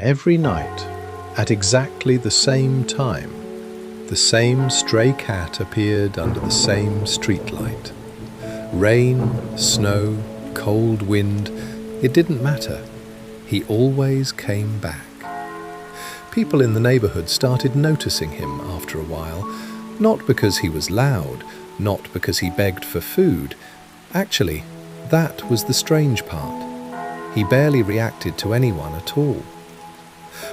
Every night, at exactly the same time, the same stray cat appeared under the same streetlight. Rain, snow, cold wind, it didn't matter. He always came back. People in the neighborhood started noticing him after a while, not because he was loud, not because he begged for food. Actually, that was the strange part. He barely reacted to anyone at all.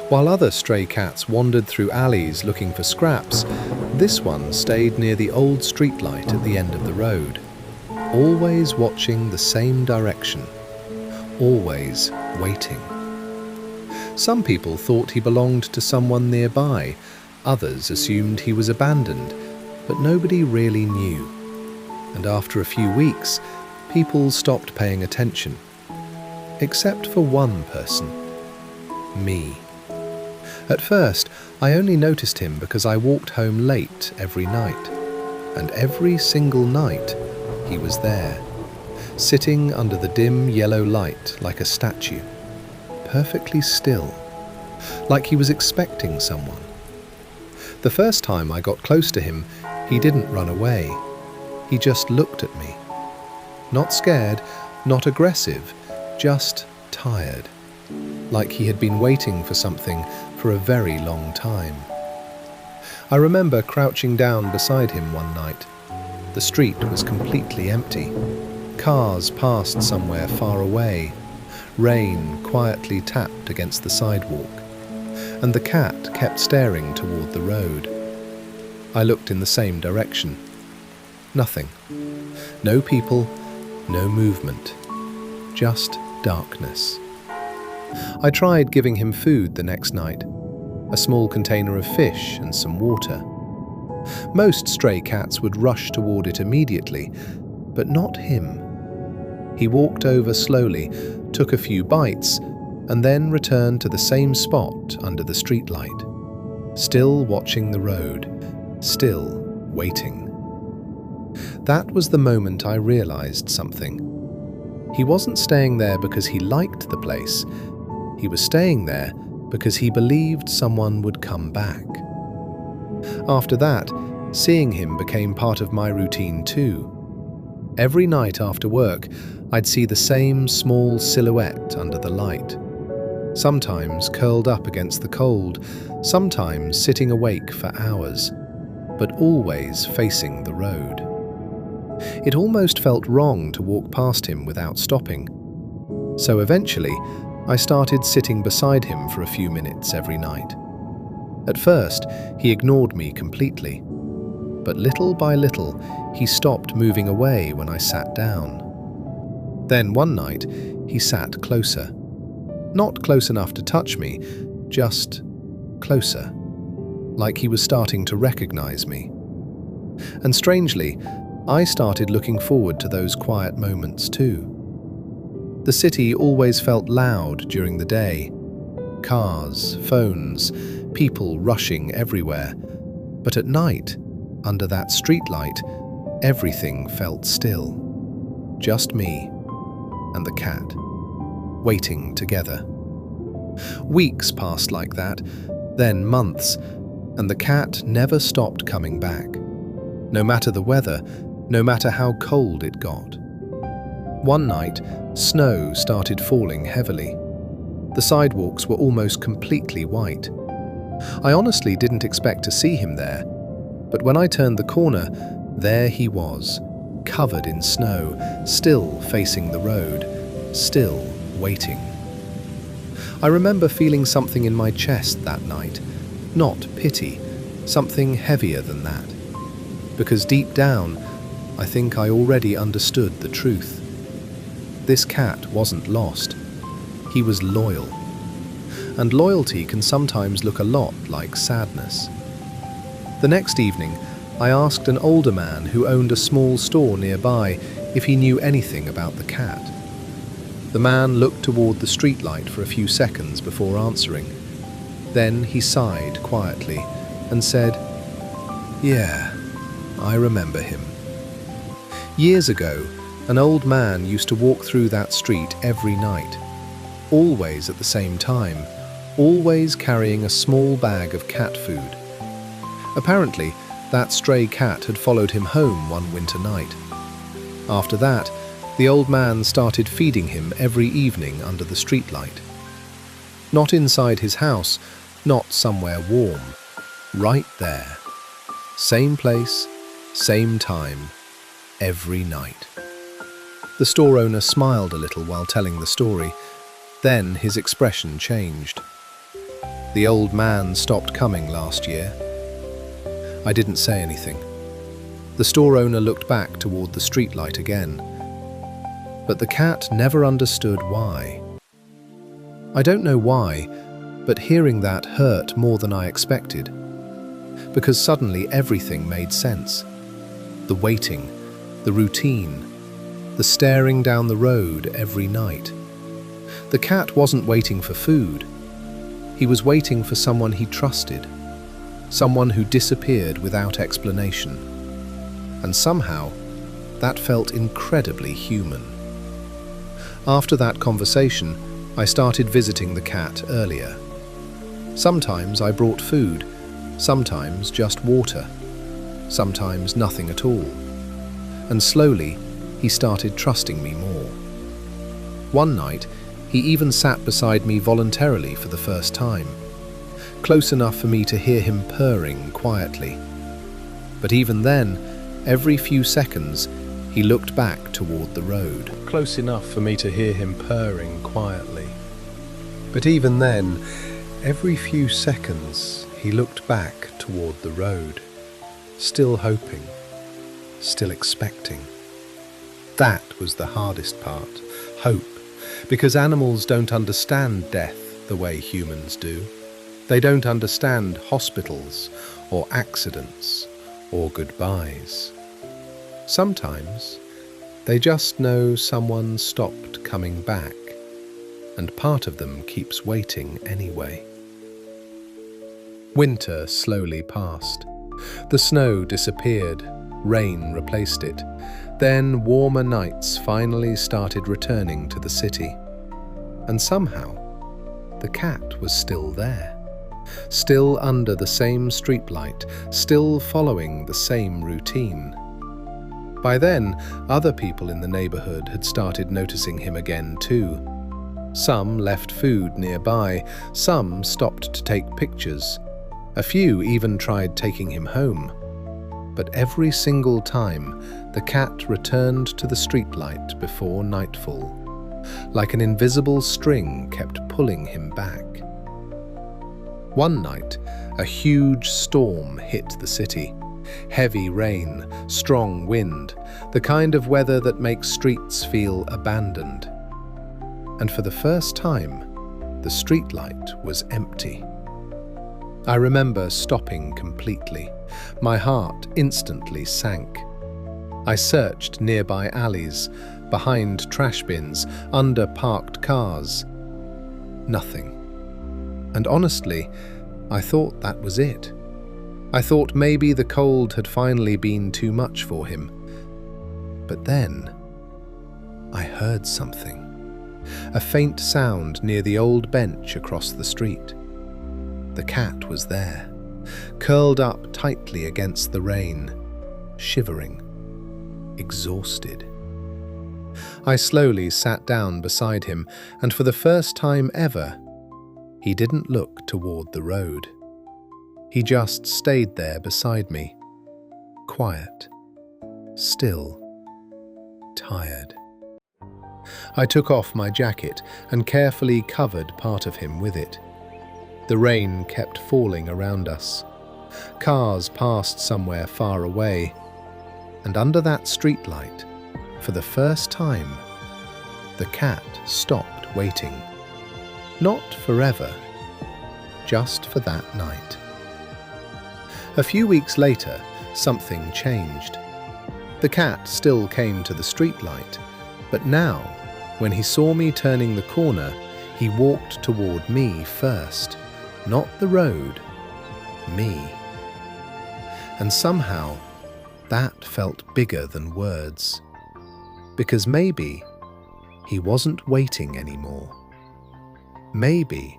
While other stray cats wandered through alleys looking for scraps, this one stayed near the old streetlight at the end of the road, always watching the same direction, always waiting. Some people thought he belonged to someone nearby, others assumed he was abandoned, but nobody really knew. And after a few weeks, people stopped paying attention. Except for one person, me. At first, I only noticed him because I walked home late every night. And every single night, he was there, sitting under the dim yellow light like a statue, perfectly still, like he was expecting someone. The first time I got close to him, he didn't run away. He just looked at me. Not scared, not aggressive, just tired, like he had been waiting for something for a very long time. I remember crouching down beside him one night. The street was completely empty. Cars passed somewhere far away. Rain quietly tapped against the sidewalk. And the cat kept staring toward the road. I looked in the same direction. Nothing. No people, no movement. Just darkness. I tried giving him food the next night, a small container of fish and some water. Most stray cats would rush toward it immediately, but not him. He walked over slowly, took a few bites, and then returned to the same spot under the streetlight, still watching the road, still waiting. That was the moment I realized something. He wasn't staying there because he liked the place. He was staying there because he believed someone would come back. After that, seeing him became part of my routine too. Every night after work, I'd see the same small silhouette under the light. Sometimes curled up against the cold, sometimes sitting awake for hours, but always facing the road. It almost felt wrong to walk past him without stopping. So eventually, I started sitting beside him for a few minutes every night. At first, he ignored me completely, but little by little, he stopped moving away when I sat down. Then one night, he sat closer. Not close enough to touch me, just closer, like he was starting to recognize me. And strangely, I started looking forward to those quiet moments too. The city always felt loud during the day. Cars, phones, people rushing everywhere. But at night, under that streetlight, everything felt still. Just me and the cat, waiting together. Weeks passed like that, then months, and the cat never stopped coming back. No matter the weather, no matter how cold it got. One night, snow started falling heavily. The sidewalks were almost completely white. I honestly didn't expect to see him there, but when I turned the corner, there he was, covered in snow, still facing the road, still waiting. I remember feeling something in my chest that night, not pity, something heavier than that. Because deep down, I think I already understood the truth. This cat wasn't lost. He was loyal. And loyalty can sometimes look a lot like sadness. The next evening, I asked an older man who owned a small store nearby if he knew anything about the cat. The man looked toward the streetlight for a few seconds before answering. Then he sighed quietly and said, "Yeah, I remember him." Years ago, an old man used to walk through that street every night, always at the same time, always carrying a small bag of cat food. Apparently, that stray cat had followed him home one winter night. After that, the old man started feeding him every evening under the streetlight. Not inside his house, not somewhere warm. Right there. Same place, same time, every night. The store owner smiled a little while telling the story. Then his expression changed. The old man stopped coming last year. I didn't say anything. The store owner looked back toward the streetlight again. But the cat never understood why. I don't know why, but hearing that hurt more than I expected. Because suddenly everything made sense. The waiting, the routine, the staring down the road every night. The cat wasn't waiting for food. He was waiting for someone he trusted. Someone who disappeared without explanation. And somehow, that felt incredibly human. After that conversation, I started visiting the cat earlier. Sometimes I brought food, sometimes just water, sometimes nothing at all. And slowly, he started trusting me more. One night, he even sat beside me voluntarily for the first time, close enough for me to hear him purring quietly. But even then, every few seconds, he looked back toward the road. Close enough for me to hear him purring quietly. But even then, every few seconds, he looked back toward the road, still hoping, still expecting. That was the hardest part, hope, because animals don't understand death the way humans do. They don't understand hospitals or accidents or goodbyes. Sometimes they just know someone stopped coming back, and part of them keeps waiting anyway. Winter slowly passed. The snow disappeared, rain replaced it. Then warmer nights finally started returning to the city. And somehow, the cat was still there. Still under the same streetlight, still following the same routine. By then, other people in the neighborhood had started noticing him again too. Some left food nearby, some stopped to take pictures. A few even tried taking him home. But every single time, the cat returned to the streetlight before nightfall, like an invisible string kept pulling him back. One night, a huge storm hit the city. Heavy rain, strong wind, the kind of weather that makes streets feel abandoned. And for the first time, the streetlight was empty. I remember stopping completely. My heart instantly sank. I searched nearby alleys, behind trash bins, under parked cars. Nothing. And honestly, I thought that was it. I thought maybe the cold had finally been too much for him. But then, I heard something. A faint sound near the old bench across the street. The cat was there, curled up tightly against the rain, shivering, exhausted. I slowly sat down beside him, and for the first time ever, he didn't look toward the road. He just stayed there beside me, quiet, still, tired. I took off my jacket and carefully covered part of him with it. The rain kept falling around us. Cars passed somewhere far away, and under that streetlight, for the first time, the cat stopped waiting. Not forever, just for that night. A few weeks later, something changed. The cat still came to the streetlight, but now, when he saw me turning the corner, he walked toward me first. Not the road, me. And somehow, that felt bigger than words. Because maybe he wasn't waiting anymore. Maybe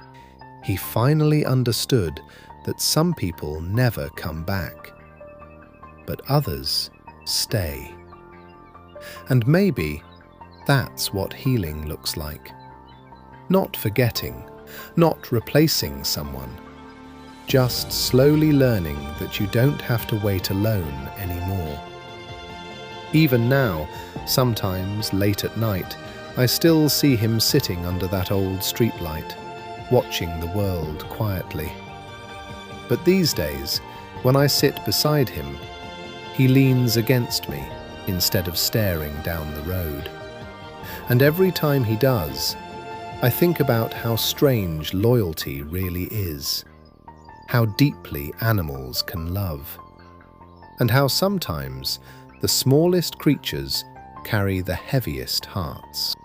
He finally understood that some people never come back, but others stay. And maybe that's what healing looks like. Not forgetting, not replacing someone, just slowly learning that you don't have to wait alone anymore. Even now, sometimes late at night, I still see him sitting under that old streetlight, watching the world quietly. But these days, when I sit beside him, he leans against me instead of staring down the road. And every time he does, I think about how strange loyalty really is, how deeply animals can love, and how sometimes the smallest creatures carry the heaviest hearts.